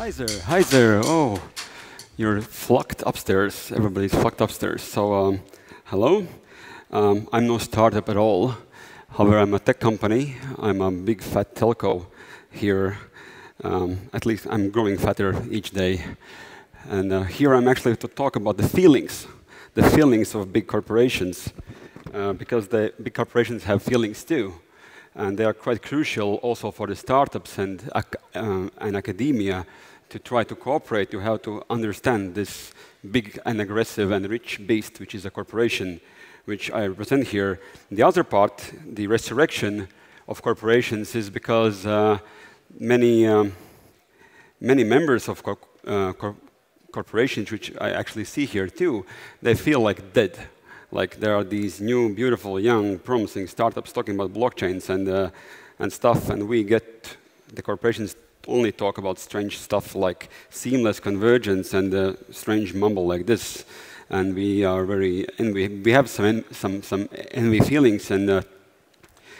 Hi there. Oh, you're flocked upstairs. Everybody's flocked upstairs. So, hello. I'm no startup at all. However, I'm a tech company. I'm a big fat telco here. At least I'm growing fatter each day. And here I'm actually to talk about the feelings of big corporations, because the big corporations have feelings too. And they are quite crucial also for the startups and academia to try to cooperate. You have to understand this big and aggressive and rich beast, which is a corporation, which I represent here. The other part, the resurrection of corporations, is because many members of corporations, which I actually see here too, they feel like dead. Like there are these new, beautiful, young, promising startups talking about blockchains and stuff, and we get the corporations only talk about strange stuff like seamless convergence and strange mumble like this, and we are very envy. We have some envy feelings, and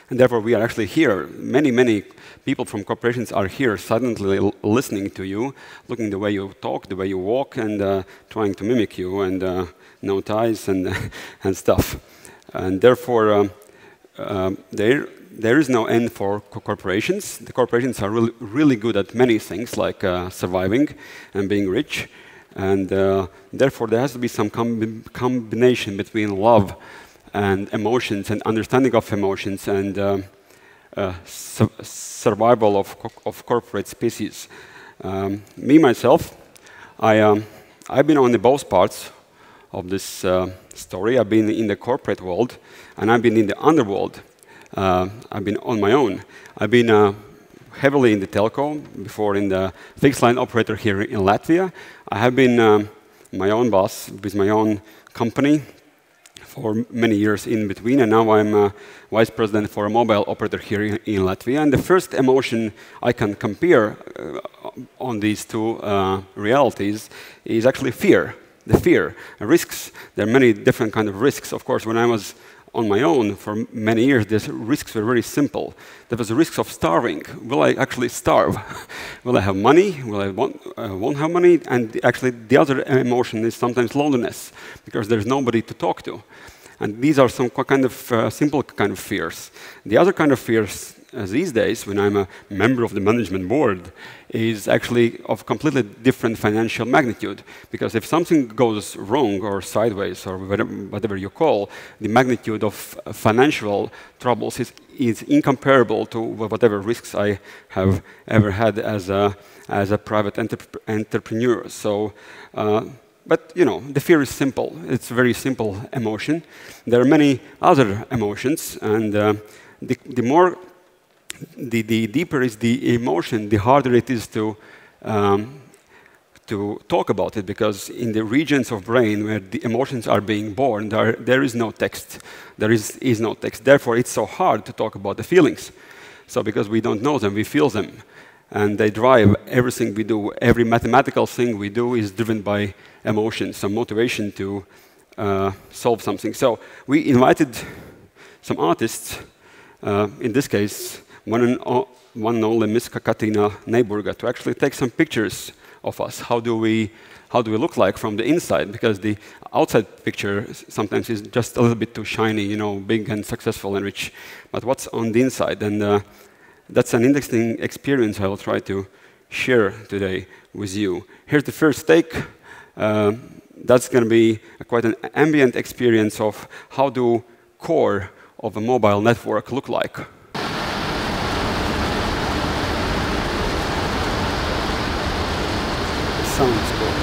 therefore we are actually here. Many people from corporations are here, silently listening to you, looking the way you talk, the way you walk, and trying to mimic you, and no ties and stuff. And therefore, there is no end for corporations. The corporations are really good at many things, like surviving and being rich. And therefore, there has to be some combination between love and emotions and understanding of emotions and survival of corporate species. Me, myself, I've been on the both parts of this story. I've been in the corporate world, and I've been in the underworld. I've been on my own. I've been heavily in the telco, before in the fixed line operator here in Latvia. I have been my own boss with my own company for many years in between, and now I'm vice president for a mobile operator here in Latvia. And the first emotion I can compare on these two realities is actually fear. The fear, risks. There are many different kinds of risks. Of course, when I was on my own for many years, the risks were very simple. There was the risks of starving. Will I actually starve? Will I have money? Will I won't have money? And actually, the other emotion is sometimes loneliness, because there's nobody to talk to. And these are some kind of simple kind of fears. The other kind of fears these days, when I'm a member of the management board, is actually of completely different financial magnitude. Because if something goes wrong or sideways or whatever you call, the magnitude of financial troubles is incomparable to whatever risks I have ever had as a private entrepreneur. So. But you know, the fear is simple. It's a very simple emotion. There are many other emotions, and the deeper is the emotion, the harder it is to talk about it, because in the regions of brain where the emotions are being born, there is no text. There is no text. Therefore, it's so hard to talk about the feelings. So because we don't know them, we feel them. And they drive everything we do. Every mathematical thing we do is driven by emotion, some motivation to solve something. So we invited some artists, in this case, one and only Miss Katina Neiburga, to actually take some pictures of us. How do we look like from the inside? Because the outside picture sometimes is just a little bit too shiny, you know, big and successful and rich. But what's on the inside? And that's an interesting experience I will try to share today with you. Here's the first take. That's going to be quite an ambient experience of how do core of a mobile network look like. Sounds cool.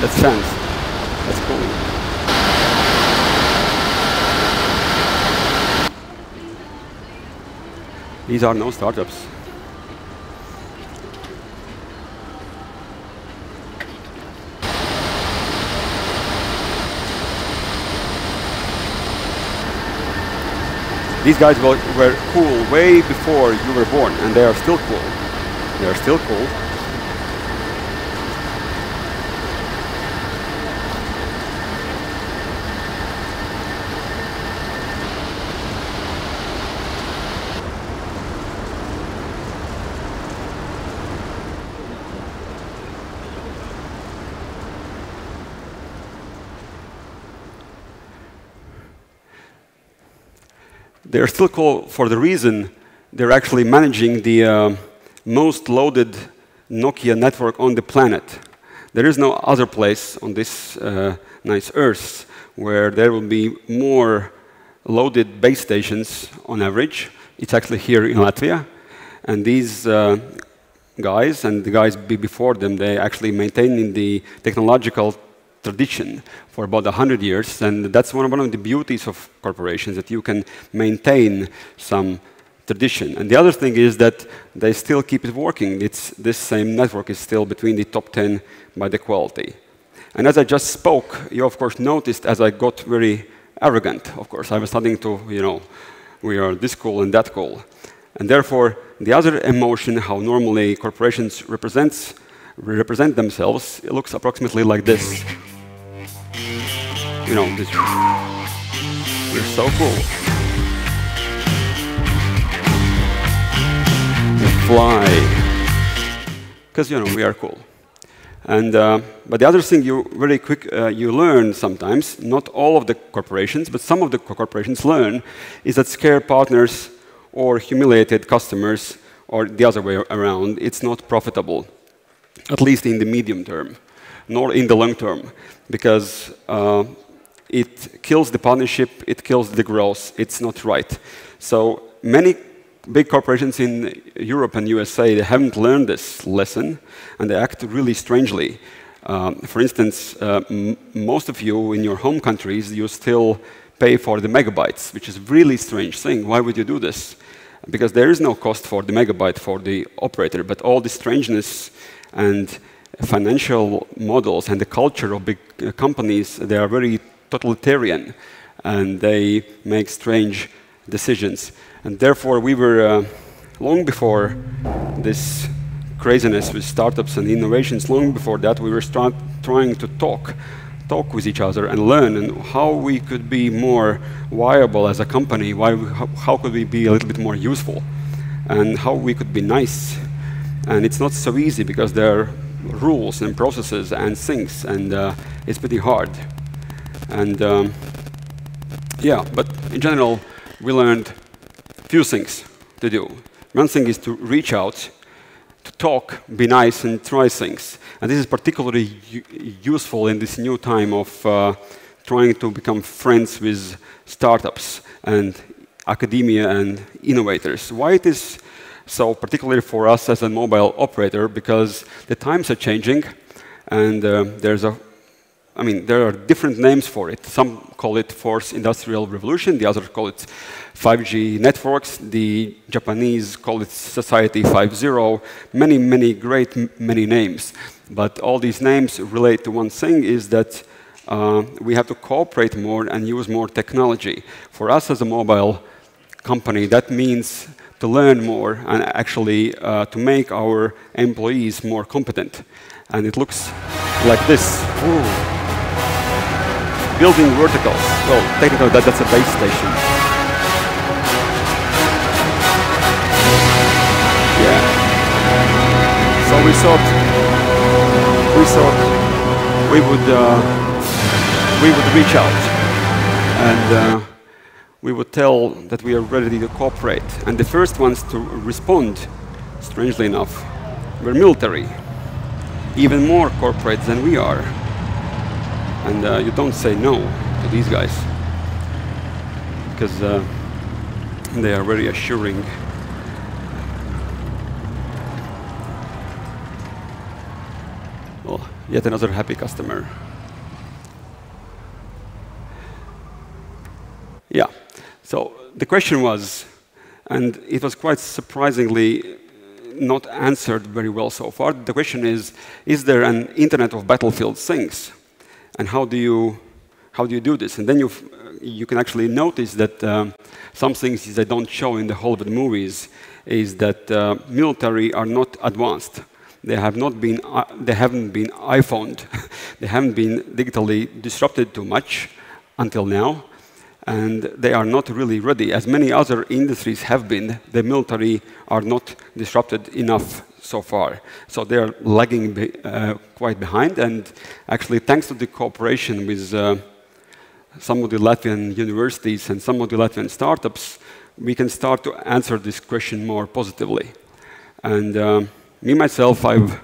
That sounds. That's cool. These are no startups. These guys were cool way before you were born, and they are still cool. They are still cool. They're still cool for the reason they're actually managing the most loaded Nokia network on the planet. There is no other place on this nice Earth where there will be more loaded base stations on average. It's actually here in Latvia. And these guys and the guys before them, they actually maintain the technological tradition for about 100 years. And that's one of the beauties of corporations, that you can maintain some tradition. And the other thing is that they still keep it working. This same network is still between the top 10 by the quality. And as I just spoke, you of course noticed as I got very arrogant, of course. I was starting to, we are this cool and that cool. And therefore, the other emotion, how normally corporations represent themselves, it looks approximately like this. This, we're so cool. We fly. Because, we are cool. And, but the other thing you learn sometimes, not all of the corporations, but some of the corporations learn, is that scare partners or humiliated customers, or the other way around, it's not profitable, at least in the medium term, nor in the long term, because it kills the partnership, it kills the growth, it's not right. So many big corporations in Europe and USA, they haven't learned this lesson, and they act really strangely. For instance, most of you in your home countries, you still pay for the megabytes, which is a really strange thing. Why would you do this? Because there is no cost for the megabyte for the operator, but all the strangeness and financial models and the culture of big companies, they are very totalitarian, and they make strange decisions. And therefore, we were, long before this craziness with startups and innovations, long before that, we were trying to talk with each other and learn and how we could be more viable as a company, how could we be a little bit more useful, and how we could be nice. And it's not so easy because there are rules and processes and things, and it's pretty hard. And yeah, but in general, we learned a few things to do. One thing is to reach out, to talk, be nice, and try things. And this is particularly useful in this new time of trying to become friends with startups and academia and innovators. Why it is so particularly for us as a mobile operator? Because the times are changing, and there are different names for it. Some call it Fourth Industrial Revolution, the others call it 5G networks, the Japanese call it Society 5.0, many great names. But all these names relate to one thing, is that we have to cooperate more and use more technology. For us as a mobile company, that means to learn more and actually to make our employees more competent. And it looks like this. Ooh. Building verticals. Well, technically that's a base station. Yeah. So we thought we would reach out, and we would tell that we are ready to cooperate. And the first ones to respond, strangely enough, were military, even more corporate than we are. And you don't say no to these guys, because they are very assuring. Well, yet another happy customer. Yeah, so the question was, and it was quite surprisingly not answered very well so far. The question is there an Internet of Battlefield things? And how do you do this? And then you can actually notice that some things they don't show in the Hollywood movies is that military are not advanced. They haven't been iPhoned. They haven't been digitally disrupted too much until now. And they are not really ready. As many other industries have been, the military are not disrupted enough so far. So they are lagging quite behind. And actually, thanks to the cooperation with some of the Latvian universities and some of the Latvian startups, we can start to answer this question more positively. And me, myself, I've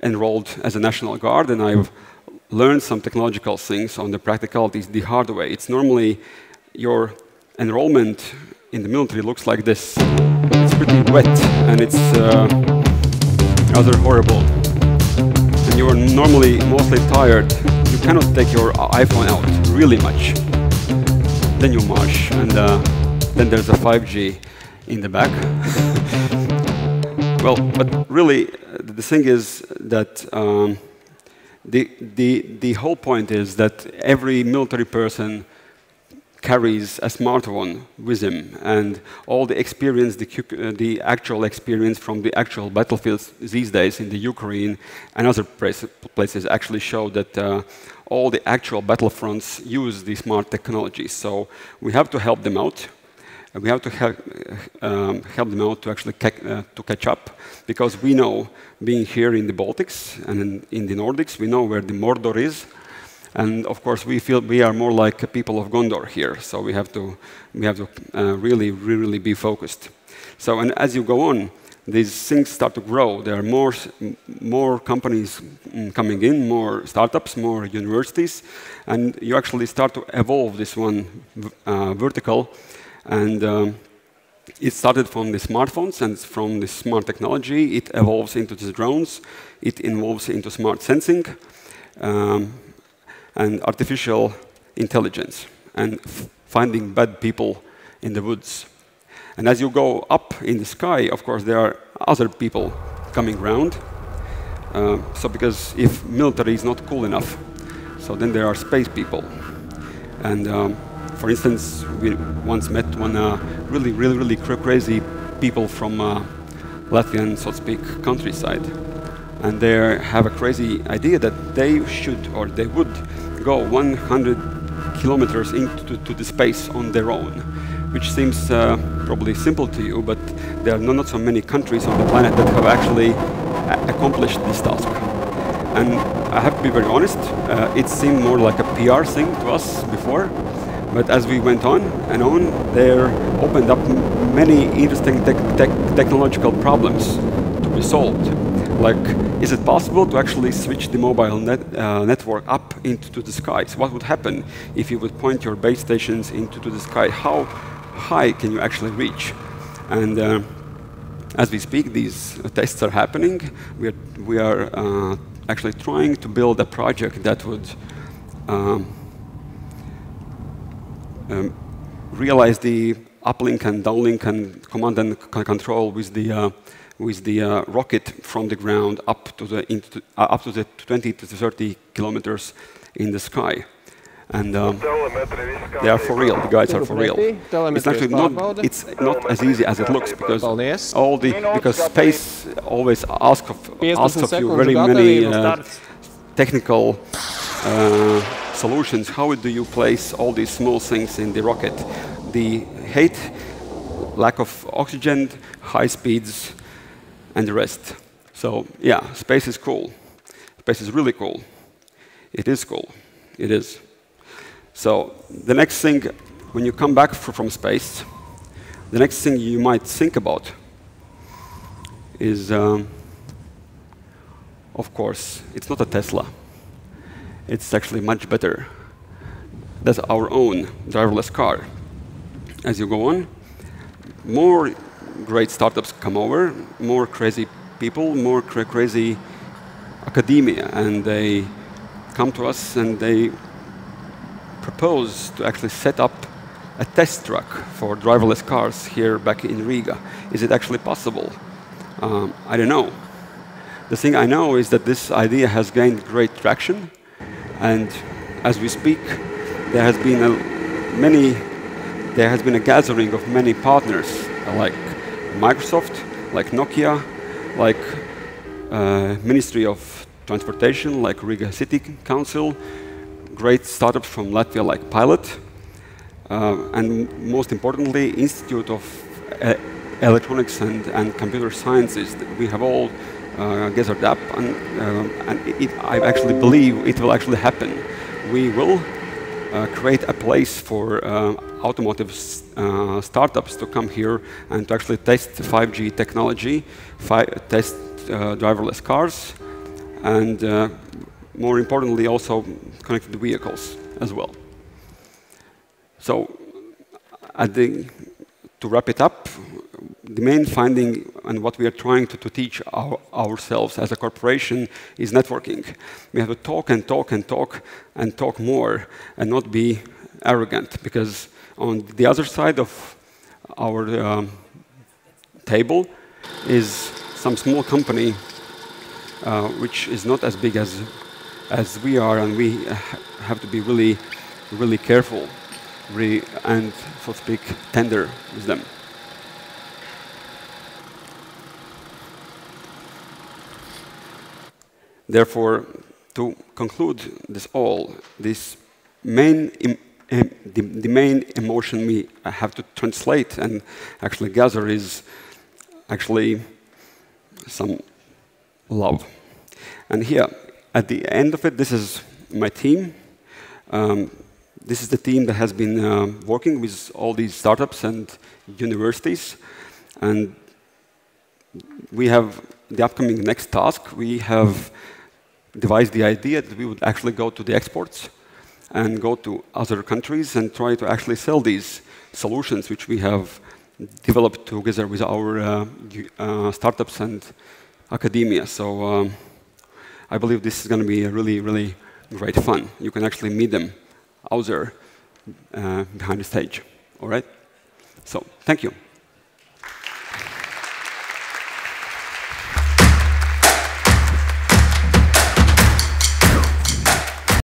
enrolled as a National Guard, and I've learned some technological things on the practicalities the hard way. It's normally your enrollment in the military looks like this. It's pretty wet, and it's rather horrible. And you are normally mostly tired. You cannot take your iPhone out really much. Then you march, and then there's a 5G in the back. Well, but really, the thing is that the whole point is that every military person carries a smartphone with him, and all the experience, the actual experience from the actual battlefields these days in the Ukraine and other places actually show that all the actual battlefronts use these smart technologies. So we have to help them out. We have to help them out to actually to catch up, because we know, being here in the Baltics and in the Nordics, we know where the Mordor is. And of course, we feel we are more like people of Gondor here, so we have to really be focused. So, and as you go on, these things start to grow. There are more companies coming in, more startups, more universities, and you actually start to evolve this one vertical. And it started from the smartphones and from the smart technology. It evolves into the drones. It evolves into smart sensing. And artificial intelligence, and finding bad people in the woods. And as you go up in the sky, of course, there are other people coming around. So because if military is not cool enough, so then there are space people. And for instance, we once met one really crazy people from Latvian, so to speak, countryside. And they have a crazy idea that they should, or they would, go 100 kilometers into the space on their own, which seems probably simple to you, but there are not so many countries on the planet that have actually accomplished this task. And I have to be very honest, it seemed more like a PR thing to us before, but as we went on and on, there opened up many interesting technological problems to be solved. Like, is it possible to actually switch the mobile network up into the skies? What would happen if you would point your base stations into the sky? How high can you actually reach? And as we speak, these tests are happening. We are actually trying to build a project that would realize the uplink and downlink and command and control with the rocket from the ground up to the 20 to 30 kilometers in the sky. And they are for real. The guys are for real. It's actually not as easy as it looks, because space always asks of you very many technical solutions. How do you place all these small things in the rocket? The height, lack of oxygen, high speeds, and the rest. So yeah, space is cool. Space is really cool. It is cool. It is. So the next thing, when you come back from space, the next thing you might think about is, of course, it's not a Tesla. It's actually much better. That's our own driverless car. As you go on, more great startups come over, more crazy people, more crazy academia, and they come to us and they propose to actually set up a test track for driverless cars here back in Riga. Is it actually possible? I don't know. The thing I know is that this idea has gained great traction, and as we speak, there has been a gathering of many partners, like Microsoft, like Nokia, like Ministry of Transportation, like Riga City Council, great startups from Latvia like Pilot, and most importantly, Institute of Electronics and Computer Sciences. We have all gathered up, and I actually believe it will actually happen. We will create a place for automotive startups to come here and to actually test 5G technology, test driverless cars, and more importantly, also connected vehicles as well. So, to wrap it up, the main finding and what we are trying to teach ourselves as a corporation is networking. We have to talk and talk and talk and talk more and not be arrogant, because on the other side of our table is some small company which is not as big as we are, and we have to be really, really careful and, so to speak, tender with them. Therefore, to conclude this all, the main emotion we have to translate and actually gather is actually some love. And here, at the end of it, this is my team. This is the team that has been working with all these startups and universities. And we have the upcoming next task. We have devised the idea that we would actually go to the exports and go to other countries and try to actually sell these solutions which we have developed together with our startups and academia. So I believe this is going to be a really, really great fun. You can actually meet them out there behind the stage. All right? So thank you.